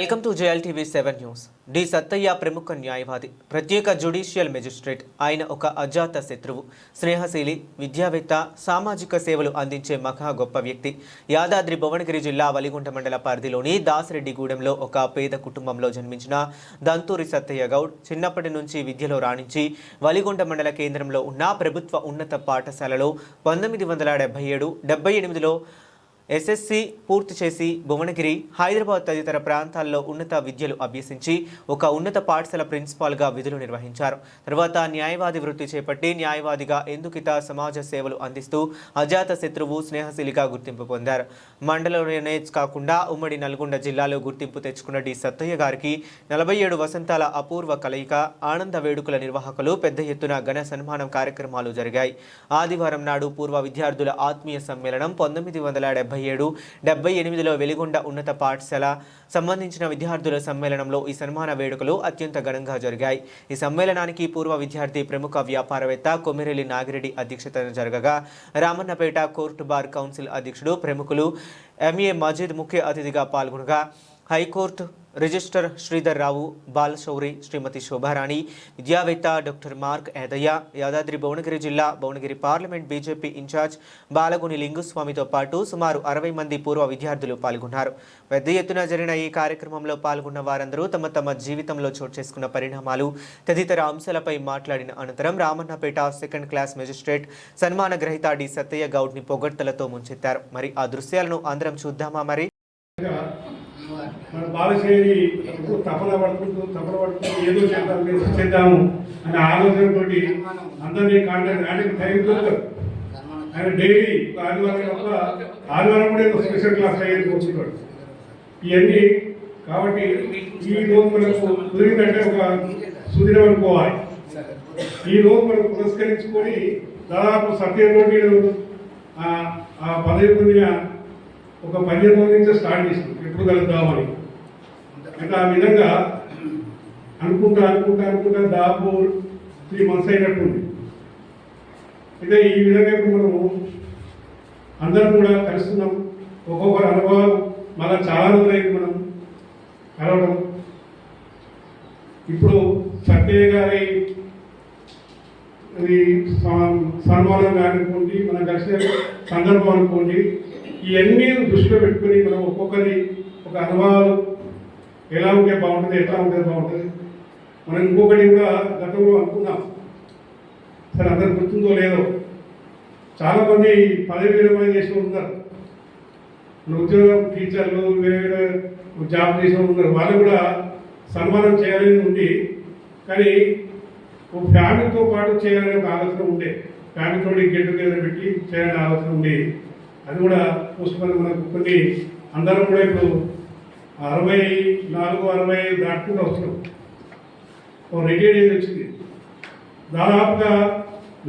Welcome to JLTV 7 news. D Sattaiah ప్రముఖ న్యాయవాది, ప్రత్యేక జ్యుడిషియల్ మెజిస్ట్రేట్. ఆయన ఒక అజాత శత్రువు, స్నేహశీలి, విద్యావేత్త, సామాజిక సేవలు అందించే మహా గొప్ప వ్యక్తి. యాదాద్రి భువనగిరి జిల్లా వలిగుంట మండల పరిధిలోని దాసిరెడ్డిగూడెంలో ఒక పేద కుటుంబంలో జన్మించిన దంతూరి సత్తయ్య గౌడ్ చిన్నప్పటి నుంచి విద్యలో రాణించి వలిగుంట మండల కేంద్రంలో ఉన్న ప్రభుత్వ ఉన్నత పాఠశాలలో 1977-78లో SSC పూర్తి చేసి భువనగిరి, హైదరాబాద్ తదితర ప్రాంతాల్లో ఉన్నత విద్యలు అభ్యసించి ఒక ఉన్నత పాఠశాల ప్రిన్సిపాల్గా విధులు నిర్వహించారు. తర్వాత న్యాయవాది వృత్తి చేపట్టి న్యాయవాదిగా ఎందుకిత సమాజ సేవలు అందిస్తూ అజాత శత్రువు, స్నేహశీలిగా గుర్తింపు పొందారు. మండలంలోనే కాకుండా ఉమ్మడి నల్గొండ జిల్లాలో గుర్తింపు తెచ్చుకున్న డి సత్తయ్య గారికి 47 వసంతాల అపూర్వ కలయిక, ఆనంద వేడుకల నిర్వాహకులు పెద్ద ఎత్తున ఘన సన్మానం కార్యక్రమాలు జరిగాయి. ఆదివారం నాడు పూర్వ విద్యార్థుల ఆత్మీయ సమ్మేళనం 1977-78లో వెలిగొండ ఉన్నత పాఠశాల సంబంధించిన విద్యార్థుల సమ్మేళనంలో ఈ సన్మాన వేడుకలు అత్యంత ఘనంగా జరిగాయి. ఈ సమ్మేళనానికి పూర్వ విద్యార్థి, ప్రముఖ వ్యాపారవేత్త కొమిరెల్లి నాగిరెడ్డి అధ్యక్షతన జరగగా రామన్నపేట కోర్టు బార్ కౌన్సిల్ అధ్యక్షుడు, ప్రముఖులు MA మజీద్ ముఖ్య అతిథిగా పాల్గొనగా హైకోర్టు రిజిస్టర్ శ్రీధర్ రావు, బాలశౌరి, శ్రీమతి శోభారాణి, విద్యావేత్త డాక్టర్ మార్క్ యాదయ్య, యాదాద్రి భువనగిరి జిల్లా భువనగిరి పార్లమెంట్ BJP ఇన్ఛార్జ్ బాలగుని లింగుస్వామితో పాటు సుమారు 60 మంది పూర్వ విద్యార్థులు పాల్గొన్నారు. పెద్ద ఎత్తున జరిగిన ఈ కార్యక్రమంలో పాల్గొన్న వారందరూ తమ తమ జీవితంలో చోటు చేసుకున్న పరిణామాలు తదితర అంశాలపై మాట్లాడిన అనంతరం రామన్నపేట సెకండ్ క్లాస్ మెజిస్ట్రేట్ సన్మాన గ్రహీత డి సత్తయ్య గౌడ్ని పొగడ్తలతో ముంచెత్తారు. మరి ఆ దృశ్యాలను అందరం చూద్దామా? మరి మన బాలశేరి తపన పడుకుంటూ ఏదో చేద్దాము అనే ఆలోచనతో అందరినీ కాంటాక్ట్ ఆయన టైం దొరకదు. ఆయన డైలీ ఆదివారం కూడా ఏదో స్పెషల్ క్లాస్ అయ్యేది కూర్చుంటాడు. ఇవన్నీ కాబట్టి ఈ రోజు మనకు కుదిరిందంటే ఒక సుదినం అనుకోవాలి. ఈ రోజు మనం పురస్కరించుకొని దాదాపు సత్యంలోకి ఆ పదవి పొందిన ఒక 15 రోజుల నుంచి స్టార్ట్ చేసినాం, ఎప్పుడు కలుద్దామని. అంటే ఆ విధంగా అనుకుంటా దాదాపు 3 months అయినట్టుంది. అయితే ఈ విధంగా ఇప్పుడు మనము అందరం కూడా కలుస్తున్నాం. ఒక్కొక్కరు అనుభవాలు మళ్ళీ చాలా రోజులైంది మనం కలవడం. ఇప్పుడు సత్యయ్య గారి సన్మానం కానివ్వండి, మనం కలిసిన సందర్భం అనుకోండి, ఇవన్నీ దృష్టిలో పెట్టుకుని మనం ఒక్కొక్కరి ఒక అనుభవాలు ఎలా ఉంటే బాగుంటుంది, ఎట్లా ఉంటే బాగుంటుంది. మనం ఇంకొకటి కూడా గతంలో అనుకున్నాం, సరే అందరు గుర్తుందో లేదో, చాలామంది పదవి విరమణ చేసి ఉన్నారు. ఉద్యోగం, టీచర్లు, వేరే జాబ్ చేసిన ఉన్నారు. వాళ్ళు కూడా సన్మానం చేయాలని ఉంది. కానీ ఫ్యామిలీతో పాటు చేయాలనే ఒక ఆలోచన ఉండే, ఫ్యామిలీతో గెట్ టుగెదర్ పెట్టి చేయాలనే ఆలోచన ఉండేది. అది కూడా పోస్ట్ పోన్ మనకు కొన్ని అందరం కూడా ఇప్పుడు 64-65 దాటుకుంటూ వస్తున్నాం. రిటైర్ ఏజ్ వచ్చింది. దాదాపుగా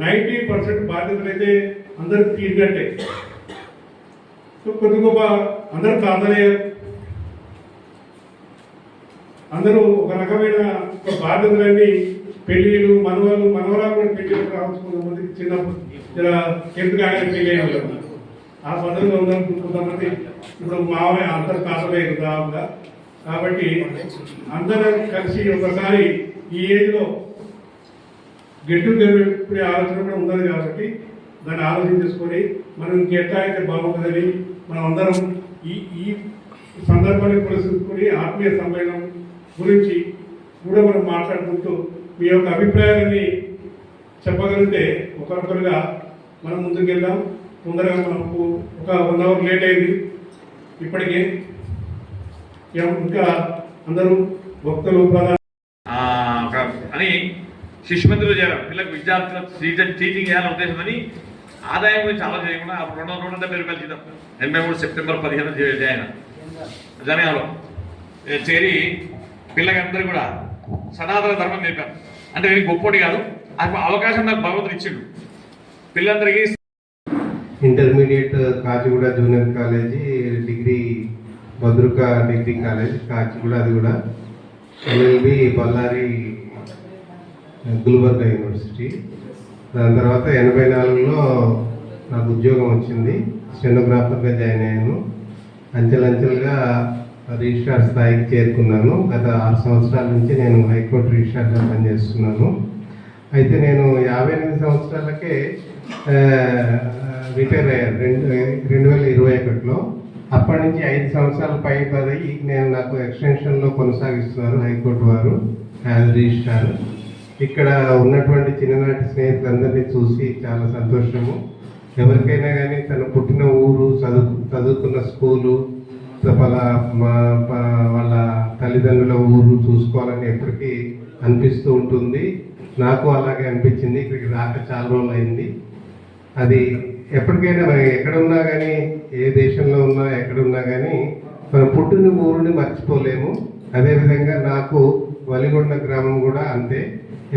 90% బాధ్యతలు అయితే అందరికి తీరినట్టే. కొద్ది గొప్ప అందరూ కాదలేరు. అందరూ ఒక రకమైన బాధ్యతలన్నీ పెళ్ళిళ్ళు, మనవరాలు కూడా పెళ్ళిళ్ళు రావచ్చు. కొంతమందికి చిన్నప్పుడు ఎందుకు ఆయన పెళ్ళి అయిన వాళ్ళు ఆ పద్ధతిలో ఉందని కొంతమంది ఇప్పుడు మావే అందరు కాసలేదు దాదాపుగా. కాబట్టి అందరం కలిసి ఒకసారి ఈ ఏజ్లో గెట్టు తెరుపుడే ఆలోచన కూడా ఉన్నది. కాబట్టి దాన్ని ఆలోచన చేసుకొని మనం ఇంకెట్లా అయితే బాగుంటుందని మనం అందరం ఈ సందర్భాన్ని పురస్కరించుకొని ఆత్మీయ సమ్మేళనం గురించి కూడా మనం మాట్లాడుకుంటూ మీ యొక్క అభిప్రాయాలని చెప్పగలిగితే ఒకరొకరుగా మనం ముందుకు వెళ్దాం. తొందరగా మనకు ఒక 1 hour లేట్ అయింది ఇప్పటికే. ఇంకా అందరూ భక్తులు అని శిశుమందిలో చేరాం. పిల్లలకు విద్యార్థులకు టీచింగ్ చేయాలని ఉద్దేశమని ఆదాయం గురించి ఆలోచన చేయకుండా 270 రూపాయలు జీతం 83 సెప్టెంబర్ 15 జనగాలో చేరి పిల్లకి అందరూ కూడా సనాతన ధర్మం నేర్పాను. అంటే నేను గొప్పోటి కాదు, అవకాశం నాకు భగవంతుడు ఇచ్చిండు. పిల్లలందరికీ intermediate Kacheguda junior college, degree Bhadruka degree college Kacheguda, అది కూడా LLB బళ్ళారి గుల్బర్గా యూనివర్సిటీ. దాని తర్వాత 84లో నాకు ఉద్యోగం వచ్చింది, స్టెనోగ్రాఫర్గా జాయిన్ అయ్యాను. అంచెలంచెలుగా రిజిస్ట్రార్ స్థాయికి చేరుకున్నాను. గత 6 సంవత్సరాల నుంచి నేను హైకోర్టు రిజిస్ట్రార్గా పనిచేస్తున్నాను. అయితే నేను 58 సంవత్సరాలకే రిటైర్ అయ్యాను 2021లో. అప్పటి నుంచి 5 సంవత్సరాల పై పది నేను నాకు ఎక్స్టెన్షన్లో కొనసాగిస్తున్నారు హైకోర్టు వారు యాజ్ రిజిస్ట్రార్. ఇక్కడ ఉన్నటువంటి చిన్ననాటి స్నేహితులందరినీ చూసి చాలా సంతోషము. ఎవరికైనా కానీ తన పుట్టిన ఊరు, చదువుకున్న స్కూలు, వాళ్ళ తల్లిదండ్రుల ఊరు చూసుకోవాలని ఎప్పటికీ అనిపిస్తూ ఉంటుంది. నాకు అలాగే అనిపించింది. ఇక్కడికి రాక చాలా రోజులు అయింది. అది ఎప్పటికైనా మనం ఎక్కడున్నా కానీ, ఏ దేశంలో ఉన్నా ఎక్కడున్నా కానీ మనం పుట్టిన ఊరిని మర్చిపోలేము. అదేవిధంగా నాకు వలిగొండ గ్రామం కూడా అంతే.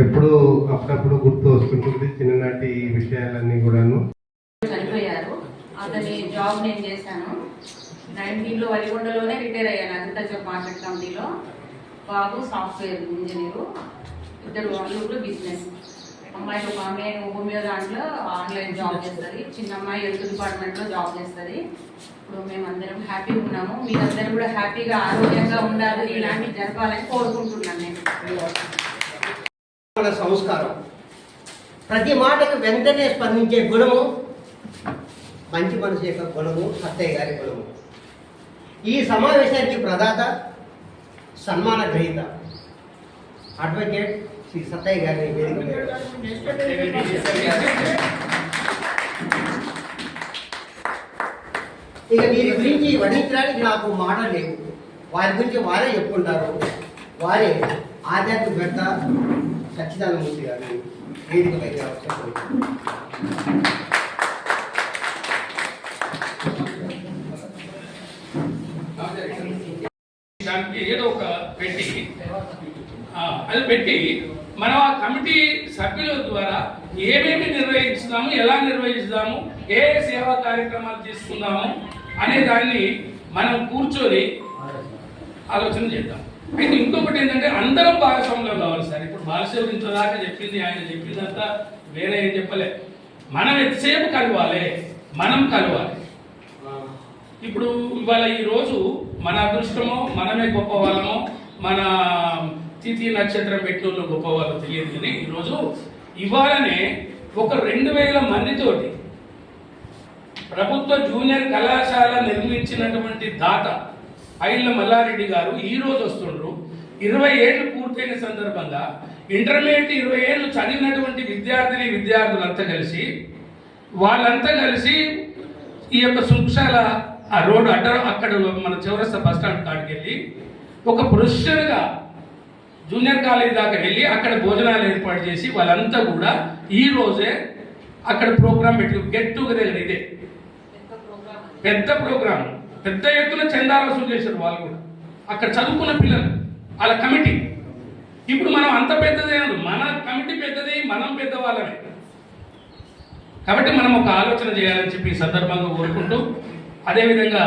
ఎప్పుడు అప్పుడప్పుడు గుర్తు వస్తుంటుంది చిన్ననాటి విషయాలన్నీ కూడాను. చనిపోయారు. అతని జాబ్ నేను చేశాను. 19లో వలిగొండలోనే రిటైర్ అయ్యాను అగ్రికల్చర్ మార్కెట్ కమిటీలో. బాబు సాఫ్ట్వేర్ ఇంజనీరు, ఇద్దరు వాళ్ళు బిజినెస్. అమ్మాయి ఒక ఆమె హోమియో దాంట్లో ఆన్లైన్ జాబ్ చేస్తుంది, చిన్న అమ్మాయి హెల్త్ డిపార్ట్మెంట్లో జాబ్ చేస్తుంది. ఇప్పుడు మేమందరం హ్యాపీగా ఉన్నాము. మీరందరూ కూడా హ్యాపీగా ఆరోగ్యంగా ఉండాలి, ఇలాంటివి జరపాలని కోరుకుంటున్నాను నేను. మన సంస్కారం ప్రతి మాటకు వెంటనే స్పందించే గుణము మంచి మనసు యొక్క గుణము, సత్తయ్య గారి గుణము. ఈ సమావేశానికి ప్రదాత, సన్మాన గ్రహీత అడ్వకేట్ శ్రీ సత్తయ్య గారిని వేదిక ఇక వీరి గురించి వర్ణించడానికి నాకు మాట లేవు. వారి గురించి వారే చెప్పుకుంటారు. వారే ఆధ్యాత్మికవేత్త సచ్చిదానందమూర్తి గారిని వేదికపైకి అవసరం. దానికి ఏదో ఒక పెట్టి అది పెట్టి మనం ఆ కమిటీ సభ్యుల ద్వారా ఏమేమి నిర్వహిస్తున్నాము, ఎలా నిర్వహిస్తాము, ఏ సేవా కార్యక్రమాలు తీసుకుందాము అనే దాన్ని మనం కూర్చొని ఆలోచన చేద్దాం. అయితే ఇంకొకటి ఏంటంటే అందరం భాగస్వామ్యం కావాలి సార్. ఇప్పుడు బాలశివుడు ఇంతదాకా చెప్పింది, ఆయన చెప్పిందంతా వేరే ఏం చెప్పలే. మనం ఎంతసేపు కలవాలి, మనం కలవాలి. ఇప్పుడు ఇవాళ ఈరోజు మన అదృష్టమో, మనమే గొప్ప వాళ్ళమో, మన తిథి నక్షత్రం పెట్టిన గొప్ప వాళ్ళు తెలియదు. కానీ ఈరోజు ఇవాళనే ఒక 2000 మందితోటి ప్రభుత్వ జూనియర్ కళాశాల నిర్మించినటువంటి దాత ఐళ్ళ మల్లారెడ్డి గారు ఈ రోజు వస్తుండ్రు. 20 ఏళ్ళు పూర్తయిన సందర్భంగా ఇంటర్మీడియట్ 20 ఏళ్ళు చదివినటువంటి విద్యార్థులంతా కలిసి వాళ్ళంతా కలిసి ఈ యొక్క సుక్షాల ఆ రోడ్డు అక్కడ మన చౌరస్తా బస్ స్టాండ్ కాడికి వెళ్ళి ఒక ప్రొఫెషనల్గా జూనియర్ కాలేజ్ దాకా వెళ్ళి అక్కడ భోజనాలు ఏర్పాటు చేసి వాళ్ళంతా కూడా ఈ రోజే అక్కడ ప్రోగ్రామ్ పెట్టి గెట్ టుగెదర్. ఇదే పెద్ద ప్రోగ్రామ్, పెద్ద ఎత్తున చందాలు వసూలు చేశారు వాళ్ళు కూడా. అక్కడ చదువుకున్న పిల్లలు వాళ్ళ కమిటీ. ఇప్పుడు మనం అంత పెద్దదే, మన కమిటీ పెద్దది, మనం పెద్దవాళ్ళమే. కాబట్టి మనం ఒక ఆలోచన చేయాలని చెప్పి ఈ సందర్భంగా కోరుకుంటూ, అదేవిధంగా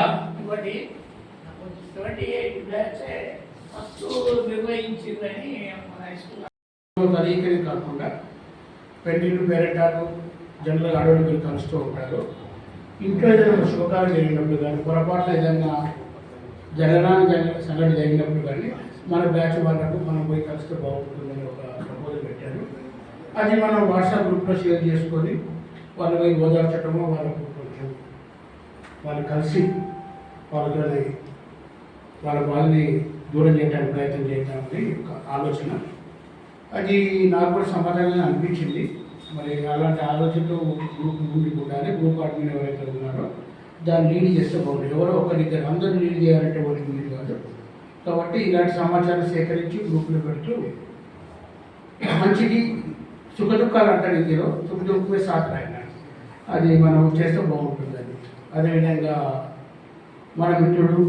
తరీకని కాకుండా పెళ్లిళ్ళు, పేరెంటాలు, జనరల్ ఆడవాళ్ళు కలుస్తూ ఉంటారు. ఇంట్లో ఏదైనా శోకాలు జరిగినప్పుడు కానీ, పొరపాటున ఏదైనా సంఘటన జరిగినప్పుడు కానీ మన బ్యాచ్ వాళ్ళకు మనం పోయి కలిస్తే బాగుంటుందని ఒక ప్రపోజల్ పెట్టారు. అది మనం వాట్సాప్ గ్రూప్లో షేర్ చేసుకొని వాళ్ళు పోయి ఓదార్చడము, వాళ్ళకు కొంచెం వాళ్ళు కలిసి వాళ్ళని వాళ్ళ బాధని దూరం చేయడానికి ప్రయత్నం చేద్దామని ఒక ఆలోచన. అది నాకు కూడా సమాధానంగా అనిపించింది. మరి అలాంటి ఆలోచనలు గ్రూప్ నుండి కూడా గ్రూప్ అడ్మిన్ ఎవరైతే ఉన్నారో దాన్ని లీడ్ చేస్తే బాగుంటుంది. ఎవరో ఒకరిద్దరు అందరూ లీడ్ చేయాలంటే ఒకరికి లీడ్ కాదు. కాబట్టి ఇలాంటి సమాచారం సేకరించి గ్రూపులు పెడుతూ మంచిది సుఖ దుఃఖాలు అంటారు ఇందులో, సుఖ దుఃఖమే సాధన, అది మనం చేస్తే బాగుంటుంది. అది అదేవిధంగా మన మిత్రుడు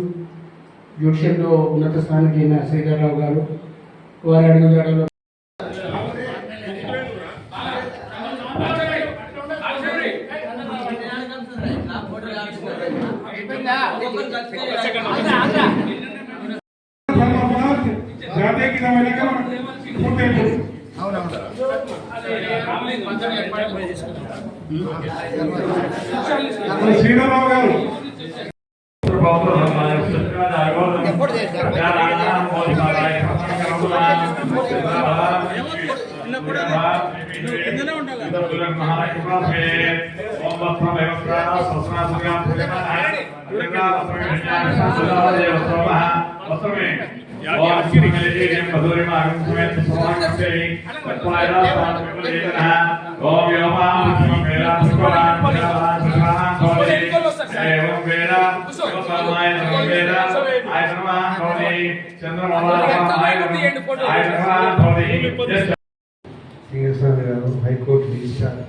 జ్యోతిష్యంలో ఉన్నత స్థానానికి అయిన శ్రీధర్రావు గారు వారి అడుగుజాడలో శ్రీధర్రావు గారు ప్రభుత్వం సింగస్వామి గారు, హైకోర్టు రిజిస్ట్రార్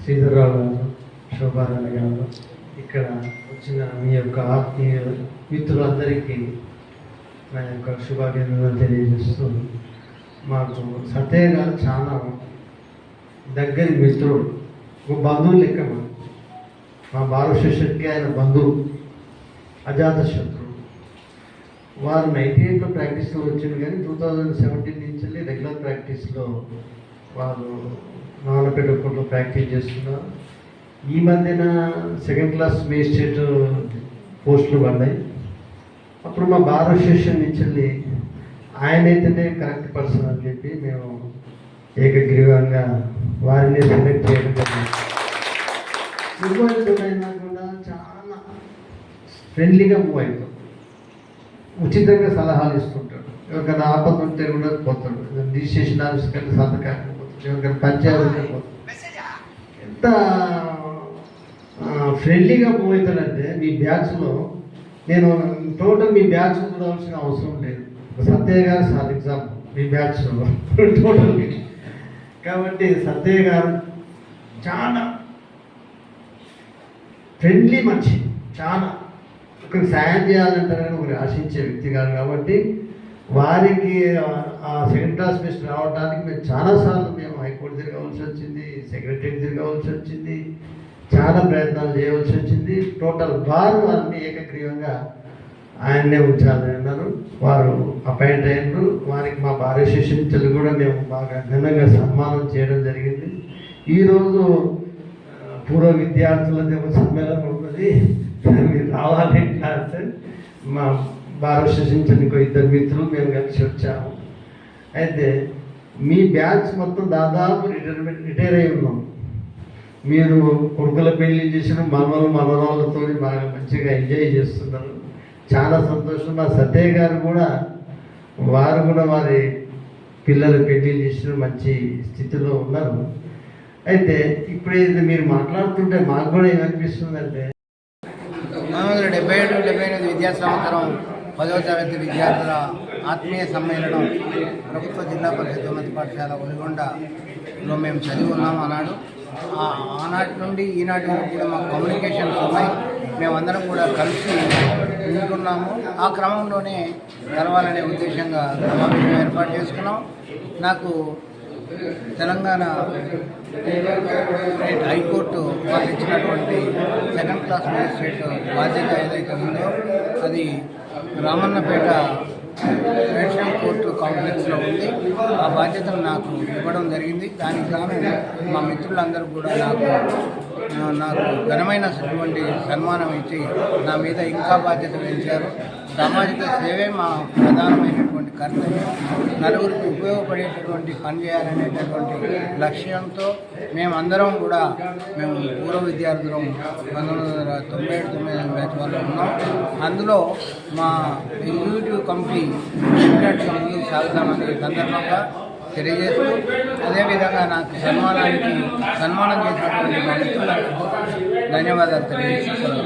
శ్రీధర్రావు గారు, శోభారాణి గారు, ఇక్కడ వచ్చిన మీ యొక్క ఆత్మీయ మిత్రులందరికీ నా యొక్క శుభాకాంక్షలు తెలియజేస్తూ, మాకు సత్యయ్య గారు చాలా దగ్గరి మిత్రుడు, ఒక బంధువు లెక్క మా బాలశేషుడికి ఆయన బంధువు, అజాత శత్రువు. వారు 98లో ప్రాక్టీస్లో వచ్చింది, కానీ 2017 నుంచి రెగ్యులర్ ప్రాక్టీస్లో వారు నాన్నపేట కోర్టులో ప్రాక్టీస్ చేస్తున్నారు. ఈ మధ్యన సెకండ్ క్లాస్ మేజిస్ట్రేట్ పోస్టులు పడ్డాయి. అప్పుడు మా బార్ అసోసియేషన్ నుంచి ఆయనైతేనే కరెక్ట్ పర్సన్ అని చెప్పి మేము ఏకగ్రీవంగా వారిని సెలెక్ట్ చేయడం జరిగింది. అయినా కూడా చాలా ఫ్రెండ్లీగా మూవ్ అవుతాం, ఉచితంగా సలహాలు ఇస్తుంటాడు. ఎవరికైనా ఆపద ఉంటే కూడా పోతాడు, రిజిస్ట్రేషన్ ఆఫీస్కి వెళ్ళి సంతకానికి పోతాడు, ఎవరికైనా పంచాయతీకి పోతాడు. ఎంత ఫ్రెండ్లీగా మూవ్ అవుతాడంటే మీ బ్యాచ్లో నేను టోటల్ మీ బ్యాచ్ చూడాల్సిన అవసరం లేదు. సత్యయ్య గారు సార్ ఎగ్జాంపుల్ మీ బ్యాచ్లో టోటల్. కాబట్టి సత్యయ్య గారు చాలా ఫ్రెండ్లీ మనిషి, చాలా ఒకరికి సాయం చేయాలంటారు కానీ ఒకరు ఆశించే వ్యక్తి కాదు. కాబట్టి వారికి ఆ సెకండ్ క్లాస్ బెస్ట్ రావడానికి మేము చాలాసార్లు మేము హైకోర్టు తిరగవలసి వచ్చింది, సెక్రటరీ తిరగవలసి వచ్చింది, చాలా ప్రయత్నాలు చేయవలసి వచ్చింది. టోటల్ బార్ వారిని ఏకగ్రీవంగా ఆయన్నే ఉంచాలని అన్నారు. వారు అపాయింట్ అయ్యారు. వారికి మా బార్ అసోసియేషన్ కూడా మేము బాగా ఘనంగా సన్మానం చేయడం జరిగింది. ఈరోజు పూర్వ విద్యార్థుల సమ్మేళనం ఉన్నది, మీరు రావాలి ఎట్లా అంటే మా బార్ అసోసియేషన్ ఇంకో 2 మిత్రులు మేము కలిసి వచ్చాము. అయితే మీ బ్యాచ్ మొత్తం దాదాపు రిటైర్ అయి ఉన్నాం. మీరు కొడుకుల పెళ్లి చేసిన మనవరాళ్ళతో బాగా మంచిగా ఎంజాయ్ చేస్తున్నారు, చాలా సంతోషం. మా సత్యయ్య గారు కూడా వారు కూడా వారి పిల్లల పెళ్లి చేసిన మంచి స్థితిలో ఉన్నారు. అయితే ఇప్పుడైతే మీరు మాట్లాడుతుంటే మాకు కూడా ఏమనిపిస్తుందంటే 1977 విద్యా సంవత్సరం 10వ తరగతి విద్యార్థుల ఆత్మీయ సమ్మేళనం ప్రభుత్వ జిల్లా పరిషత్ ఉన్నత పాఠశాల ఒలిగొండలో మేము చదివి ఉన్నాం ఆనాడు. ఆనాటి నుండి ఈనాటి వరకు కూడా మాకు కమ్యూనికేషన్స్ ఉన్నాయి, మేమందరం కూడా కలిసి ఉంటున్నాము. ఆ క్రమంలోనే కలవాలనే ఉద్దేశంగా సమావేశం ఏర్పాటు చేసుకున్నాం. నాకు తెలంగాణ హైకోర్టు వాళ్ళు ఇచ్చినటువంటి సెకండ్ క్లాస్ మేజిస్ట్రేట్ బాధ్యత ఏదైతే ఉందో అది రామన్నపేట నేషనల్ కోర్టు కాంప్లెక్స్లో ఉంది. ఆ బాధ్యతను నాకు ఇవ్వడం జరిగింది. దానికి గాను మా మిత్రులందరూ కూడా నాకు ఘనమైనటువంటి సన్మానం ఇచ్చి నా మీద ఇంకా బాధ్యత పెంచారు. సామాజిక సేవే మా ప్రధానమైనటువంటి కర్తవ్యం. నలుగురికి ఉపయోగపడేటటువంటి పని చేయాలనేటటువంటి లక్ష్యంతో మేమందరం కూడా మేము పూర్వ విద్యార్థులం 1997-99 బ్యాచ్ వాళ్ళు ఉన్నాం. అందులో మా ఎగ్జిక్యూటివ్ కమిటీ ఇంటర్నెట్గా ముందుకు సాగుతామనే సందర్భంగా తెలియజేస్తూ, అదేవిధంగా నాకు సన్మానం చేసినటువంటి మా మిత్రులకు ధన్యవాదాలు తెలియజేస్తున్నాను.